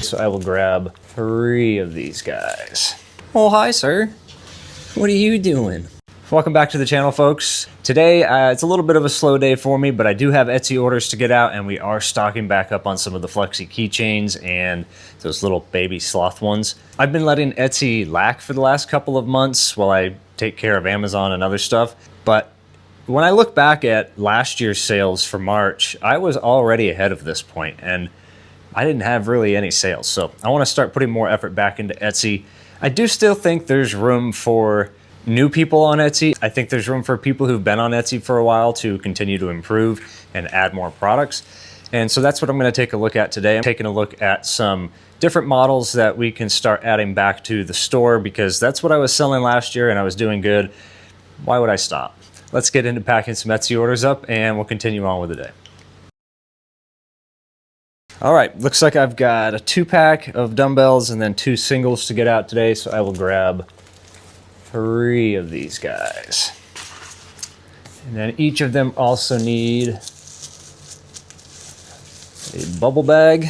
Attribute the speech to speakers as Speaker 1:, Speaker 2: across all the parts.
Speaker 1: So I will grab 3 of these guys. Oh, hi, sir. What are you doing? Welcome back to the channel, folks. Today, it's a little bit of a slow day for me, but I do have Etsy orders to get out, and we are stocking back up on some of the Flexi keychains and those little baby sloth ones. I've been letting Etsy lack for the last couple of months while I take care of Amazon and other stuff, but when I look back at last year's sales for March, I was already ahead of this point, and I didn't have really any sales. So I want to start putting more effort back into Etsy. I do still think there's room for new people on Etsy. I think there's room for people who've been on Etsy for a while to continue to improve and add more products. And so that's what I'm going to take a look at today. I'm taking a look at some different models that we can start adding back to the store, because that's what I was selling last year and I was doing good. Why would I stop? Let's get into packing some Etsy orders up and we'll continue on with the day. All right, looks like I've got a 2-pack of dumbbells and then 2 singles to get out today, so I will grab 3 of these guys. And then each of them also need a bubble bag.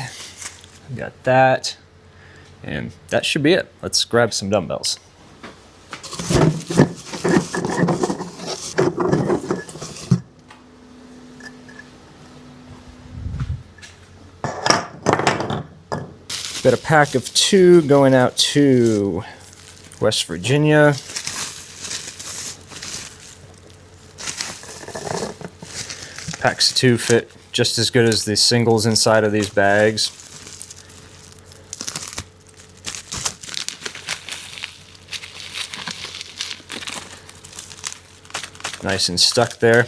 Speaker 1: Got that, and that should be it. Let's grab some dumbbells. Got a pack of 2 going out to West Virginia. Packs of 2 fit just as good as the singles inside of these bags. Nice and stuck there.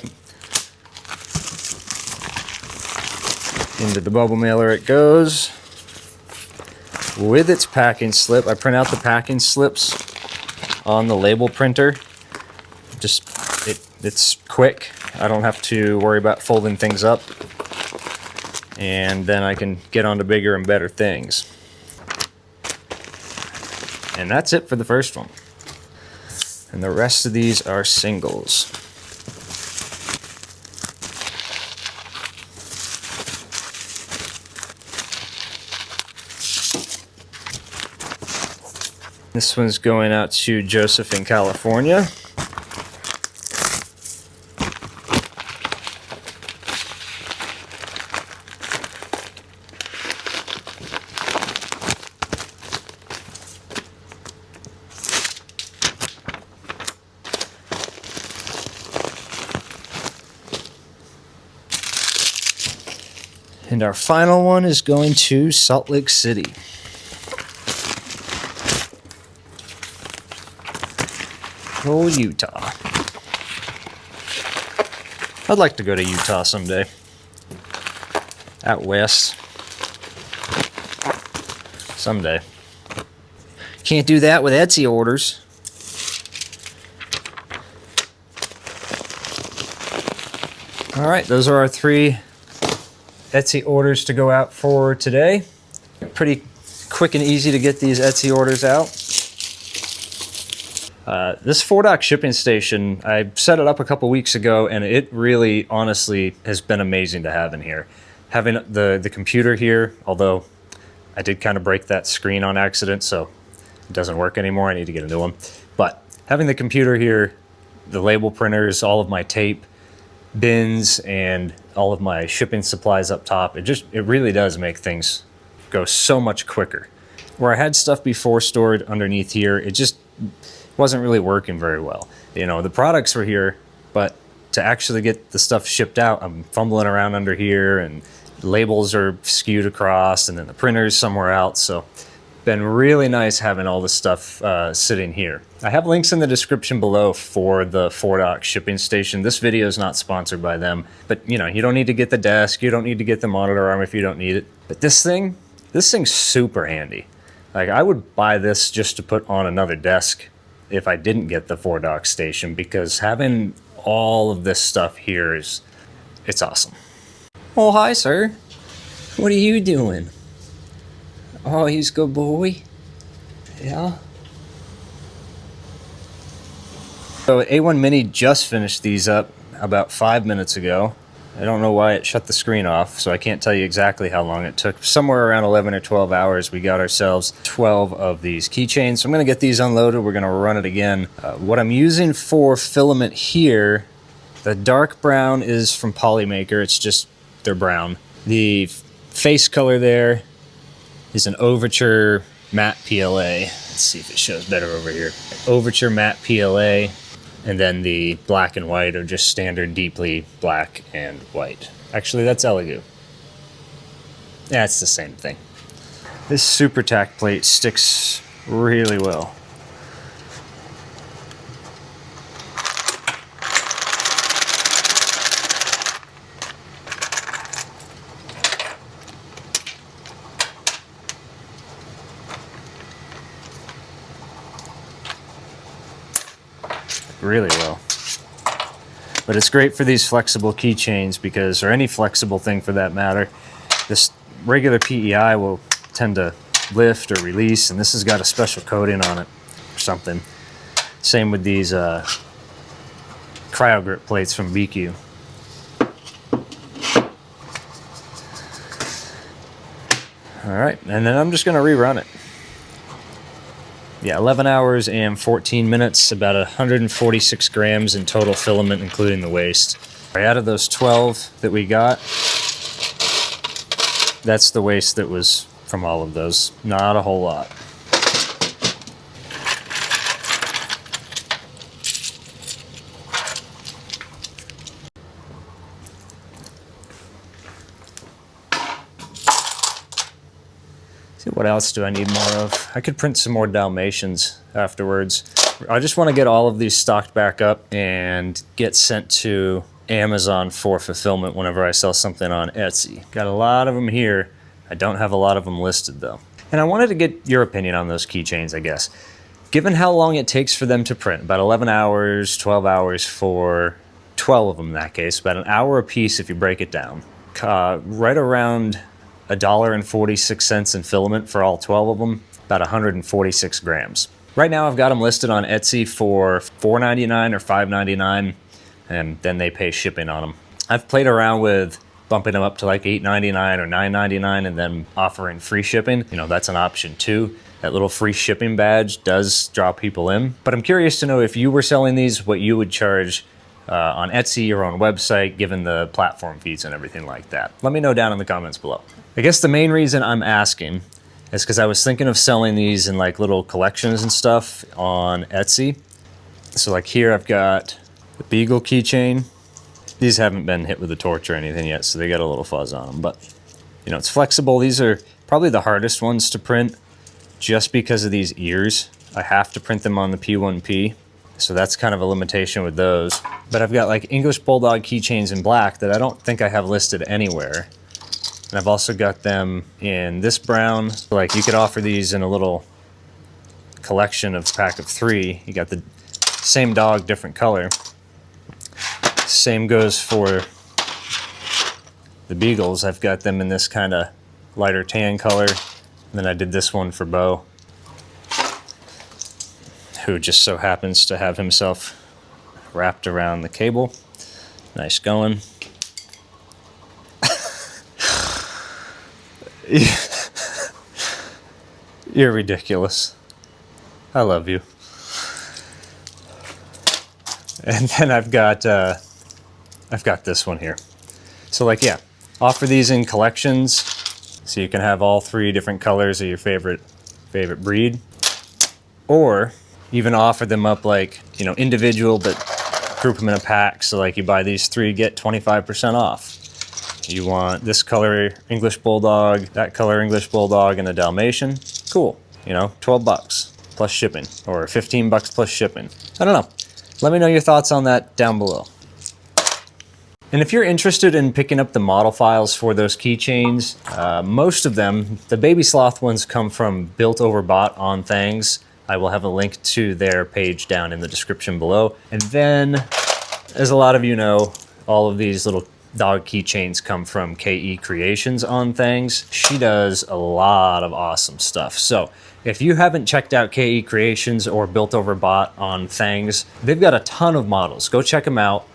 Speaker 1: Into the bubble mailer it goes. With its packing slip, I print out the packing slips on the label printer. It's quick. I don't have to worry about folding things up. And then I can get on to bigger and better things. And that's it for the first one. And the rest of these are singles. This one's going out to Joseph in California. And our final one is going to Salt Lake City. Oh, Utah. I'd like to go to Utah someday. Out west. Someday. Can't do that with Etsy orders. All right, those are our 3 Etsy orders to go out for today. Pretty quick and easy to get these Etsy orders out. This 4-dock shipping station, I set it up a couple weeks ago, and it really, honestly, has been amazing to have in here. Having the computer here, although I did kind of break that screen on accident, so it doesn't work anymore. I need to get a new one. But having the computer here, the label printers, all of my tape, bins, and all of my shipping supplies up top, it really does make things go so much quicker. Where I had stuff before stored underneath here, it just wasn't really working very well. You know, the products were here, but to actually get the stuff shipped out, I'm fumbling around under here, and labels are skewed across, and then the printer's somewhere else. So been really nice having all this stuff sitting here. I have links in the description below for the 4-dock shipping station. This video is not sponsored by them, but you know, you don't need to get the desk, you don't need to get the monitor arm if you don't need it. But this thing's super handy. Like, I would buy this just to put on another desk if I didn't get the 4-dock station, because having all of this stuff here it's awesome. Oh, hi, sir. What are you doing? Oh, he's a good boy. Yeah. So A1 Mini just finished these up about 5 minutes ago. I don't know why it shut the screen off, so I can't tell you exactly how long it took. Somewhere around 11 or 12 hours, we got ourselves 12 of these keychains. So I'm going to get these unloaded. We're going to run it again. What I'm using for filament here, the dark brown is from Polymaker. It's just, they're brown. The face color there is an Overture matte PLA. Let's see if it shows better over here. Overture matte PLA. And then the black and white are just standard deeply black and white. Actually, that's Elegoo. Yeah, it's the same thing. This super tack plate sticks really well. Really well. But it's great for these flexible keychains because, or any flexible thing for that matter, this regular PEI will tend to lift or release, and this has got a special coating on it or something. Same with these cryo grip plates from BQ. All right, and then I'm just going to rerun it. Yeah, 11 hours and 14 minutes, about 146 grams in total filament, including the waste. Out of those 12 that we got, that's the waste that was from all of those. Not a whole lot. What else do I need more of? I could print some more Dalmatians afterwards. I just want to get all of these stocked back up and get sent to Amazon for fulfillment whenever I sell something on Etsy. Got a lot of them here. I don't have a lot of them listed though. And I wanted to get your opinion on those keychains, I guess. Given how long it takes for them to print, about 11 hours, 12 hours for 12 of them in that case, about an hour a piece if you break it down. Right around $1.46 in filament for all 12 of them, about 146 grams. Right now I've got them listed on Etsy for $4.99 or $5.99, and then they pay shipping on them. I've played around with bumping them up to like $8.99 or $9.99 and then offering free shipping. You know, that's an option too. That little free shipping badge does draw people in. But I'm curious to know if you were selling these, what you would charge on Etsy or on website, given the platform fees and everything like that. Let me know down in the comments below. I guess the main reason I'm asking is because I was thinking of selling these in like little collections and stuff on Etsy. So like here I've got the Beagle keychain. These haven't been hit with a torch or anything yet, so they got a little fuzz on them, but you know, it's flexible. These are probably the hardest ones to print just because of these ears. I have to print them on the P1P. So that's kind of a limitation with those. But I've got like English Bulldog keychains in black that I don't think I have listed anywhere. And I've also got them in this brown. Like you could offer these in a little collection of pack of 3. You got the same dog, different color. Same goes for the Beagles. I've got them in this kind of lighter tan color. And then I did this one for Bo, who just so happens to have himself wrapped around the cable. Nice going. You're ridiculous. I love you. And then I've got this one here. So like, yeah, offer these in collections so you can have all 3 different colors of your favorite breed, or even offer them up like, you know, individual, but group them in a pack. So like you buy these 3, get 25% off. You want this color English Bulldog, that color English Bulldog, and a Dalmatian. Cool. You know, 12 bucks plus shipping, or 15 bucks plus shipping. I don't know. Let me know your thoughts on that down below. And if you're interested in picking up the model files for those keychains, most of them, the Baby Sloth ones, come from Built Over Bought on Things. I will have a link to their page down in the description below. And then, as a lot of you know, all of these little dog keychains come from KE Creations on Things. She does a lot of awesome stuff. So if you haven't checked out KE Creations or Built Over Bought on Things, they've got a ton of models. Go check them out.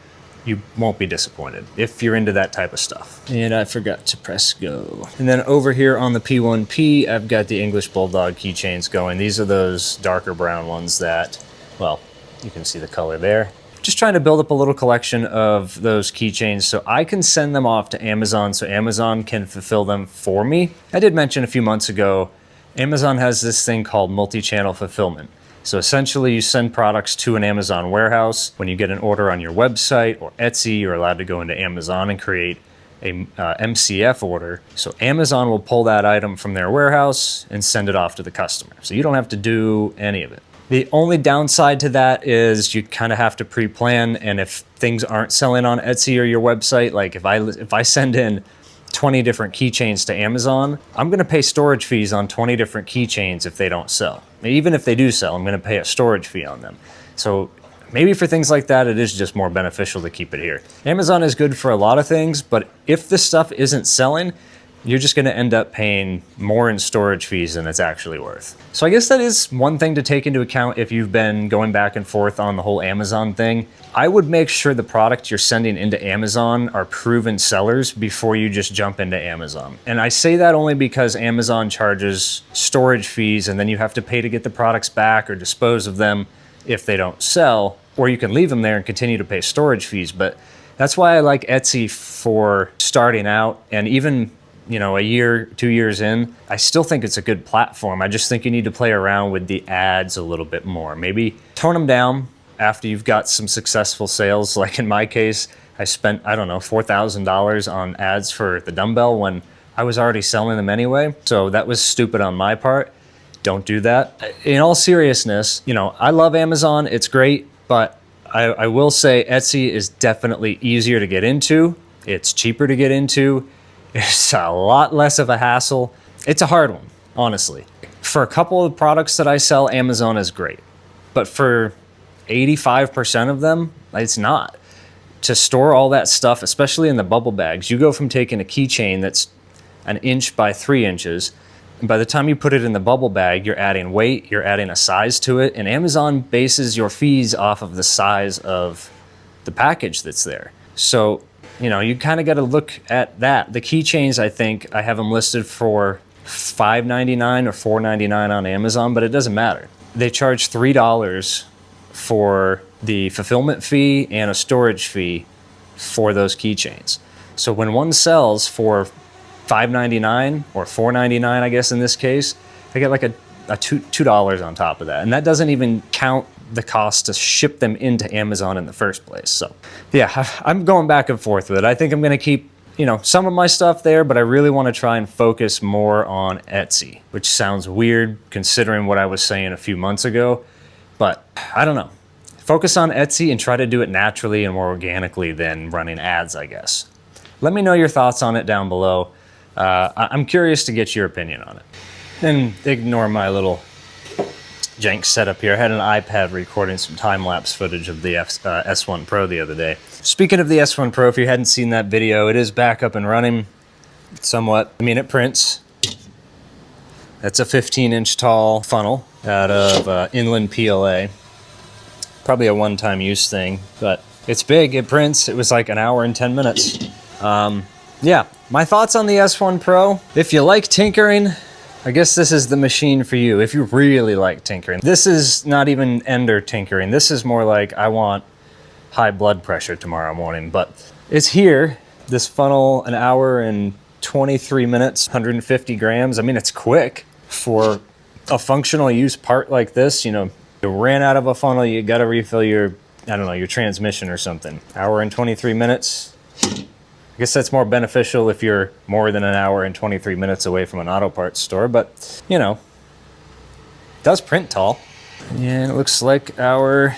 Speaker 1: you won't be disappointed if you're into that type of stuff. And I forgot to press go. And then over here on the P1P, I've got the English Bulldog keychains going. These are those darker brown ones that, well, you can see the color there. Just trying to build up a little collection of those keychains so I can send them off to Amazon so Amazon can fulfill them for me. I did mention a few months ago, Amazon has this thing called multi-channel fulfillment. So essentially you send products to an Amazon warehouse. When you get an order on your website or Etsy, you're allowed to go into Amazon and create a MCF order. So Amazon will pull that item from their warehouse and send it off to the customer. So you don't have to do any of it. The only downside to that is you kind of have to pre-plan, and if things aren't selling on Etsy or your website, like if I send in 20 different keychains to Amazon, I'm going to pay storage fees on 20 different keychains if they don't sell. Even if they do sell, I'm going to pay a storage fee on them. So maybe for things like that, it is just more beneficial to keep it here. Amazon is good for a lot of things, but if this stuff isn't selling, you're just going to end up paying more in storage fees than it's actually worth. So I guess that is one thing to take into account if you've been going back and forth on the whole Amazon thing. I would make sure the products you're sending into Amazon are proven sellers before you just jump into Amazon. And I say that only because Amazon charges storage fees, and then you have to pay to get the products back or dispose of them if they don't sell, or you can leave them there and continue to pay storage fees. But that's why I like Etsy for starting out, and even a year, 2 years in, I still think it's a good platform. I just think you need to play around with the ads a little bit more. Maybe tone them down after you've got some successful sales. Like in my case, I spent, I don't know, $4,000 on ads for the dumbbell when I was already selling them anyway. So that was stupid on my part. Don't do that. In all seriousness, I love Amazon. It's great, but I will say Etsy is definitely easier to get into. It's cheaper to get into. It's a lot less of a hassle. It's a hard one, honestly. For a couple of products that I sell, Amazon is great. But for 85% of them, it's not. To store all that stuff, especially in the bubble bags, you go from taking a keychain that's 1 inch by 3 inches, and by the time you put it in the bubble bag, you're adding weight, you're adding a size to it, and Amazon bases your fees off of the size of the package that's there. So you kind of got to look at that. The keychains, I think, I have them listed for $5.99 or $4.99 on Amazon, but it doesn't matter. They charge $3 for the fulfillment fee and a storage fee for those keychains. So when one sells for $5.99 or $4.99, I guess in this case, I get like a $2 on top of that. And that doesn't even count the cost to ship them into Amazon in the first place. So yeah, I'm going back and forth with it. I think I'm going to keep, some of my stuff there, but I really want to try and focus more on Etsy, which sounds weird considering what I was saying a few months ago, but I don't know. Focus on Etsy and try to do it naturally and more organically than running ads, I guess. Let me know your thoughts on it down below. I'm curious to get your opinion on it. And ignore my little jank setup here. I had an iPad recording some time-lapse footage of the S1 Pro the other day. Speaking of the S1 Pro, if you hadn't seen that video, it is back up and running somewhat. It prints. That's a 15-inch tall funnel out of Inland PLA. Probably a one-time use thing, but it's big, it prints. It was like 1 hour and 10 minutes. Yeah, my thoughts on the S1 Pro. If you like tinkering, I guess this is the machine for you. If you really like tinkering. This is not even ender tinkering. This is more like I want high blood pressure tomorrow morning, but it's here. This funnel, 1 hour and 23 minutes, 150 grams. It's quick for a functional use part like this. You ran out of a funnel, you gotta refill your transmission or something. 1 hour and 23 minutes. I guess that's more beneficial if you're more than 1 hour and 23 minutes away from an auto parts store, but it does print tall. And it looks like our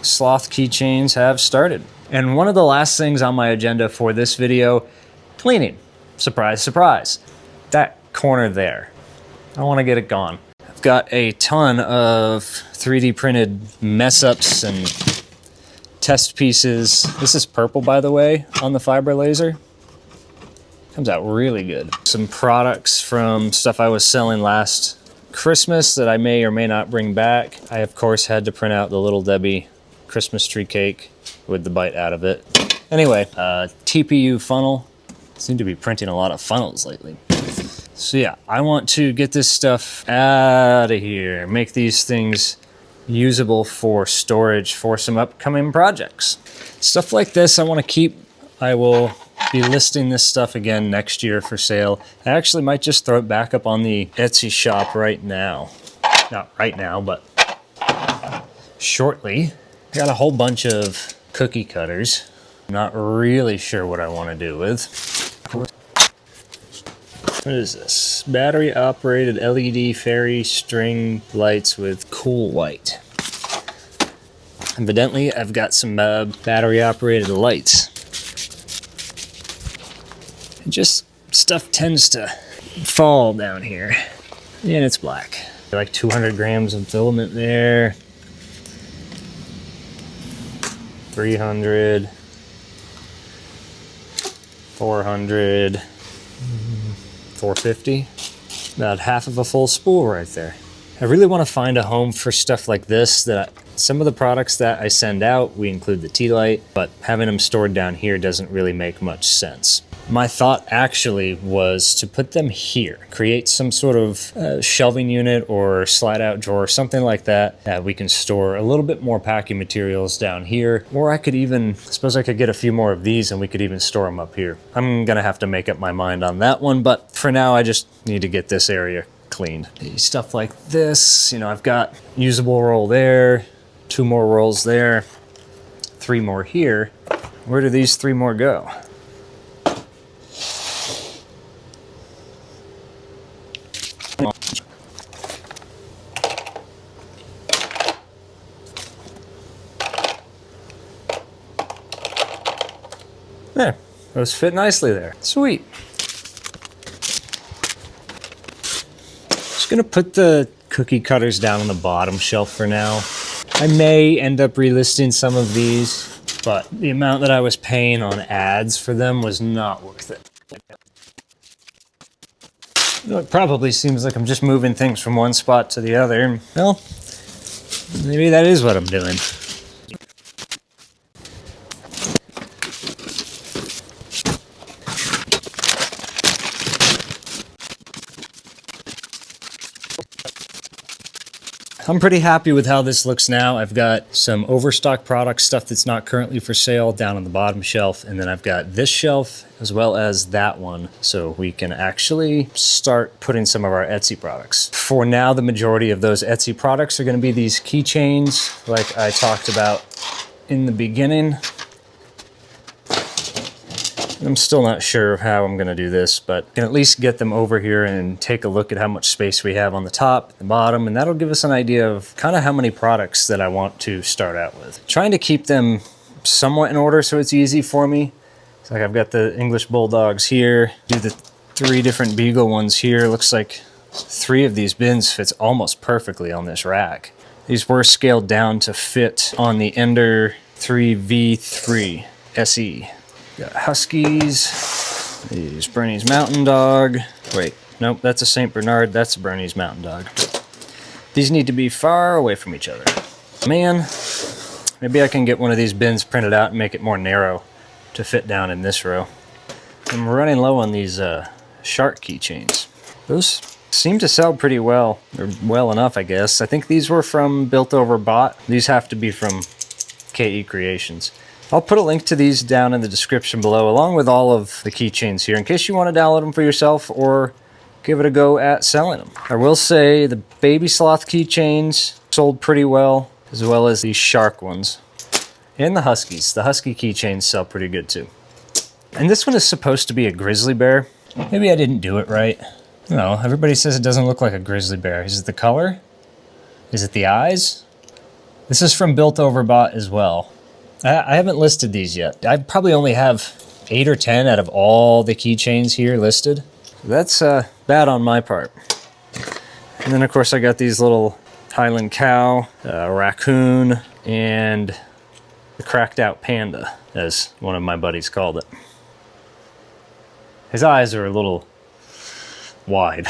Speaker 1: sloth keychains have started. And one of the last things on my agenda for this video, cleaning. Surprise, surprise. That corner there. I want to get it gone. I've got a ton of 3D printed mess ups and test pieces. This is purple, by the way, on the fiber laser. Comes out really good. Some products from stuff I was selling last Christmas that I may or may not bring back. I, of course, had to print out the Little Debbie Christmas tree cake with the bite out of it. Anyway, TPU funnel. Seem to be printing a lot of funnels lately. So yeah, I want to get this stuff out of here, make these things usable for storage for some upcoming projects. Stuff like this I want to keep. I will be listing this stuff again next year for sale. I actually might just throw it back up on the Etsy shop right now. Not right now, but shortly. I got a whole bunch of cookie cutters. I'm not really sure what I want to do with. What is this? Battery operated LED fairy string lights with cool white. Evidently, I've got some battery operated lights. And just stuff tends to fall down here. And it's black. Like 200 grams of filament there. 300. 400. 450. About half of a full spool right there. I really want to find a home for stuff like this. Some of the products that I send out, we include the tea light, but having them stored down here doesn't really make much sense. My thought actually was to put them here, create some sort of shelving unit or slide out drawer, something like that, that we can store a little bit more packing materials down here. Or I could even, suppose I could get a few more of these and we could even store them up here. I'm gonna have to make up my mind on that one, but for now I just need to get this area cleaned. Stuff like this, you know, I've got usable roll there, 2 more rolls there, 3 more here. Where do these 3 more go? There, those fit nicely there. Sweet. Just gonna put the cookie cutters down on the bottom shelf for now. I may end up relisting some of these, but the amount that I was paying on ads for them was not worth it. You know, it probably seems like I'm just moving things from one spot to the other. Well, maybe that is what I'm doing. I'm pretty happy with how this looks now. I've got some overstock product stuff that's not currently for sale down on the bottom shelf, and then I've got this shelf as well as that one, so we can actually start putting some of our Etsy products. For now, the majority of those Etsy products are going to be these keychains like I talked about in the beginning. I'm still not sure how I'm going to do this, but I can at least get them over here and take a look at how much space we have on the top, the bottom, and that'll give us an idea of kind of how many products that I want to start out with. Trying to keep them somewhat in order so it's easy for me. It's like I've got the English Bulldogs here, do the 3 different Beagle ones here. Looks like 3 of these bins fits almost perfectly on this rack. These were scaled down to fit on the Ender 3V3 SE. Got Huskies, these Bernese Mountain Dog. Wait, nope, that's a St. Bernard, that's a Bernese Mountain Dog. These need to be far away from each other. Man, maybe I can get one of these bins printed out and make it more narrow to fit down in this row. I'm running low on these shark keychains. Those seem to sell pretty well, or well enough, I guess. I think these were from Built Over Bot. These have to be from KE Creations. I'll put a link to these down in the description below, along with all of the keychains here, in case you want to download them for yourself or give it a go at selling them. I will say the baby sloth keychains sold pretty well as these shark ones. And the huskies. The husky keychains sell pretty good too. And this one is supposed to be a grizzly bear. Maybe I didn't do it right. No, everybody says it doesn't look like a grizzly bear. Is it the color? Is it the eyes? This is from Built Over Bot as well. I haven't listed these yet. I probably only have 8 or 10 out of all the keychains here listed. That's bad on my part. And then of course I got these little Highland cow, raccoon, and the cracked out panda, as one of my buddies called it. His eyes are a little wide.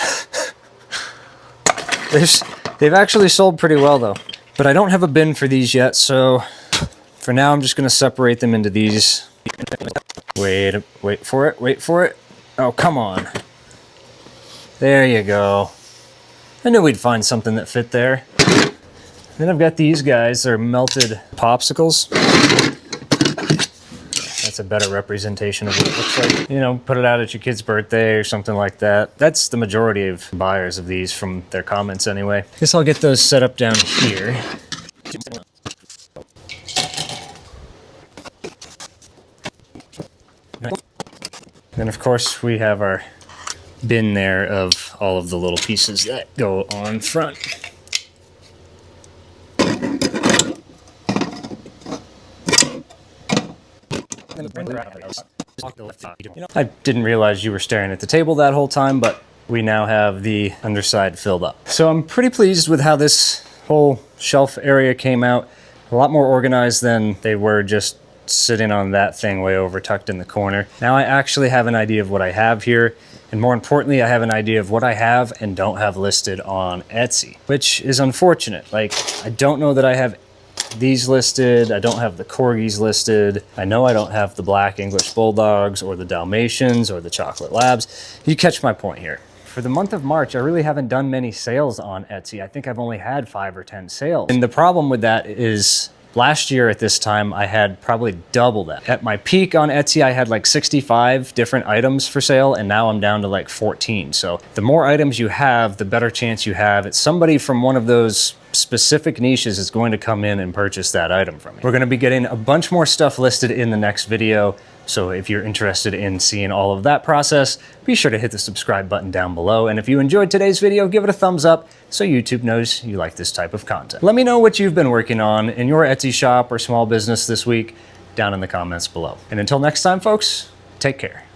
Speaker 1: They've actually sold pretty well though. But I don't have a bin for these yet, so for now I'm just going to separate them into these Wait for it. Oh, come on. There you go. I knew we'd find something that fit there. Then I've got these guys. They're melted popsicles. That's a better representation of what it looks like. You know, put it out at your kid's birthday or something like that. That's the majority of buyers of these from their comments anyway. Guess I'll get those set up down here. Then of course we have our bin there of all of the little pieces that go on front. I didn't realize you were staring at the table that whole time, but we now have the underside filled up. So I'm pretty pleased with how this whole shelf area came out. A lot more organized than they were just sitting on that thing way over tucked in the corner. Now I actually have an idea of what I have here, and more importantly, I have an idea of what I have and don't have listed on Etsy, which is unfortunate. Like, I don't know that I have these listed. I don't have the Corgis listed. I know I don't have the black English Bulldogs or the Dalmatians or the Chocolate Labs. You catch my point here. For the month of March, I really haven't done many sales on Etsy. I think I've only had 5 or 10 sales. And the problem with that is last year at this time, I had probably double that. At my peak on Etsy, I had like 65 different items for sale, and now I'm down to like 14. So the more items you have, the better chance you have it's somebody from one of those specific niches is going to come in and purchase that item from you. We're going to be getting a bunch more stuff listed in the next video. So if you're interested in seeing all of that process, be sure to hit the subscribe button down below. And if you enjoyed today's video, give it a thumbs up so YouTube knows you like this type of content. Let me know what you've been working on in your Etsy shop or small business this week down in the comments below. And until next time, folks, take care.